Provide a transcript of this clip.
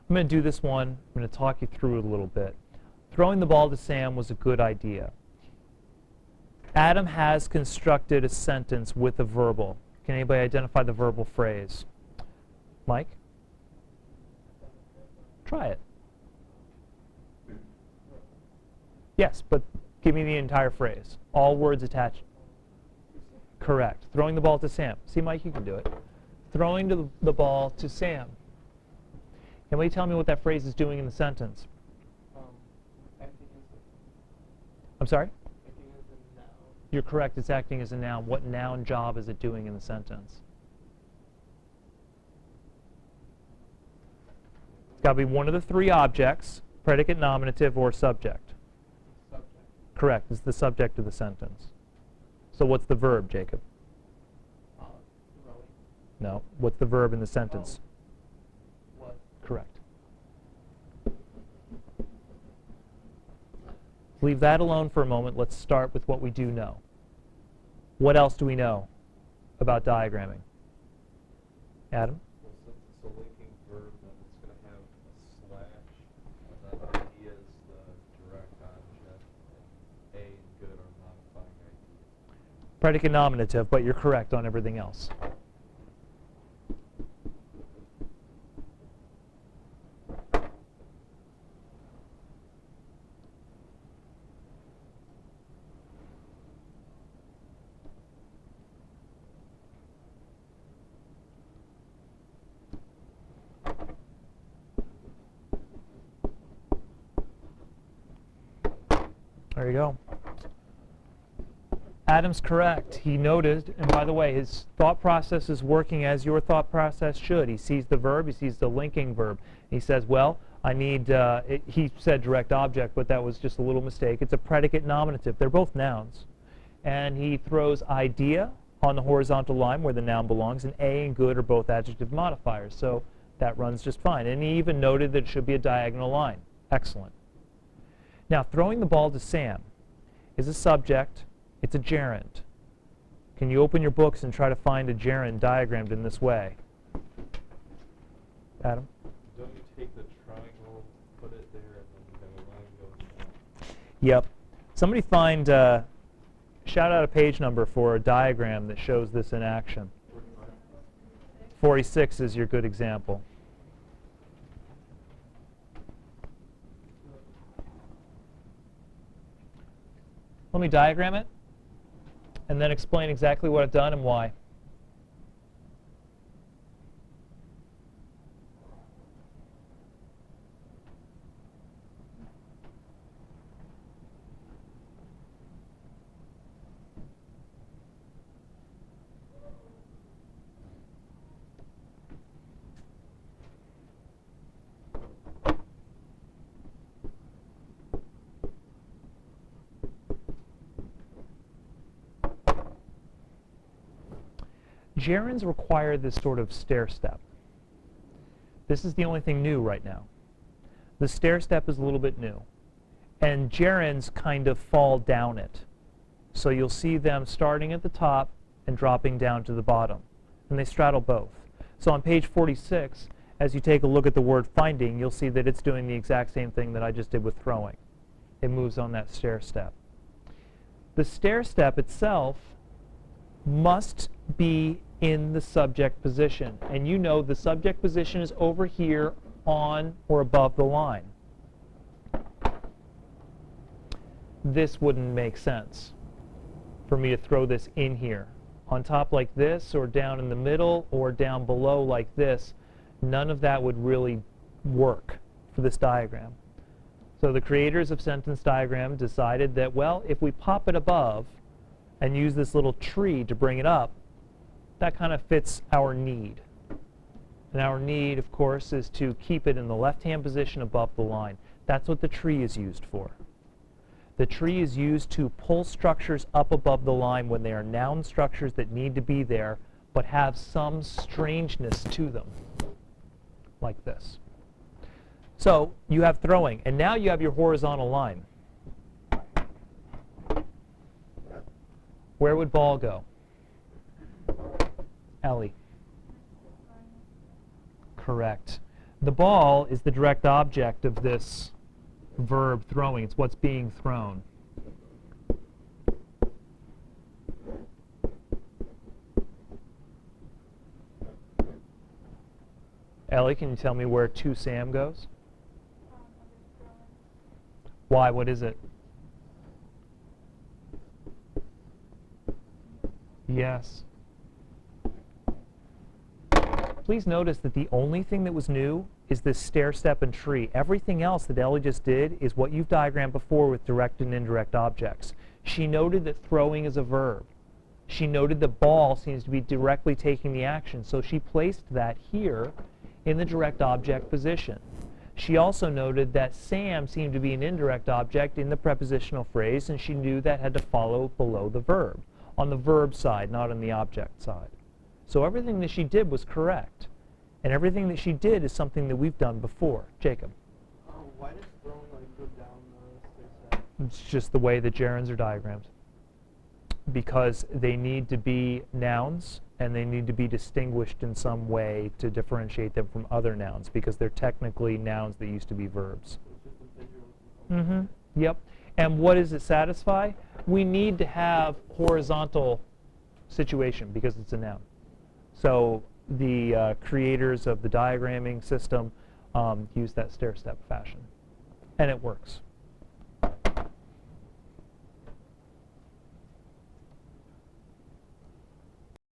I'm going to do this one. I'm going to talk you through it a little bit. Throwing the ball to Sam was a good idea. Adam has constructed a sentence with a verbal. Can anybody identify the verbal phrase? Mike? Try it. Yes, but give me the entire phrase. All words attached. Correct. Throwing the ball to Sam. See, Mike, you can do it. Throwing the ball to Sam. Can you tell me what that phrase is doing in the sentence? I'm sorry? Acting as a noun. You're correct. It's acting as a noun. What noun job is it doing in the sentence? It's got to be one of the three objects, predicate, nominative, or subject. Subject. Correct. It's the subject of the sentence. So what's the verb, Jacob? Throwing. No. What's the verb in the sentence? Was. Correct. Leave that alone for a moment. Let's start with what we do know. What else do we know about diagramming? Adam? Well, since it's a linking verb, then it's going to have a slash, and then idea is the direct object, and A and good are modifying idea. Predicate nominative, but you're correct on everything else. There you go. Adam's correct. He noted, and by the way, his thought process is working as your thought process should. He sees the verb, he sees the linking verb. He says, well, I need, he said direct object, but that was just a little mistake. It's a predicate nominative. They're both nouns. And he throws idea on the horizontal line where the noun belongs, and A and good are both adjective modifiers. So that runs just fine. And he even noted that it should be a diagonal line. Excellent. Now, throwing the ball to Sam is a subject. It's a gerund. Can you open your books and try to find a gerund diagrammed in this way? Adam? Don't you take the triangle, put it there, and then you have a line going down? Yep. Somebody find, shout out a page number for a diagram that shows this in action. 46 is your good example. Let me diagram it, and then explain exactly what I've done and why. Gerunds require this sort of stair step. This is the only thing new right now. The stair step is a little bit new. And gerunds kind of fall down it. So you'll see them starting at the top and dropping down to the bottom. And they straddle both. So on page 46, as you take a look at the word finding, you'll see that it's doing the exact same thing that I just did with throwing. It moves on that stair step. The stair step itself must be in the subject position. And you know the subject position is over here on or above the line. This wouldn't make sense for me to throw this in here. On top like this, or down in the middle, or down below like this. None of that would really work for this diagram. So the creators of sentence diagram decided that, well, if we pop it above and use this little tree to bring it up, that kind of fits our need. And our need, of course, is to keep it in the left-hand position above the line. That's what the tree is used for. The tree is used to pull structures up above the line when they are noun structures that need to be there, but have some strangeness to them, like this. So you have throwing, and now you have your horizontal line. Where would ball go? Ellie. Correct. The ball is the direct object of this verb throwing. It's what's being thrown. Ellie, can you tell me where to Sam goes? Why? What is it? Yes. Please notice that the only thing that was new is this stair step and tree. Everything else that Ellie just did is what you've diagrammed before with direct and indirect objects. She noted that throwing is a verb. She noted the ball seems to be directly taking the action, so she placed that here in the direct object position. She also noted that Sam seemed to be an indirect object in the prepositional phrase, and she knew that had to follow below the verb, on the verb side, not on the object side. So everything that she did was correct. And everything that she did is something that we've done before. Jacob? Why does throwing like go down the stair step? It's just the way the gerunds are diagrammed. Because they need to be nouns, and they need to be distinguished in some way to differentiate them from other nouns, because they're technically nouns that used to be verbs. So it's just a visual component. Yep. And what does it satisfy? We need to have horizontal situation because it's a noun. So the creators of the diagramming system use that stair-step fashion. And it works.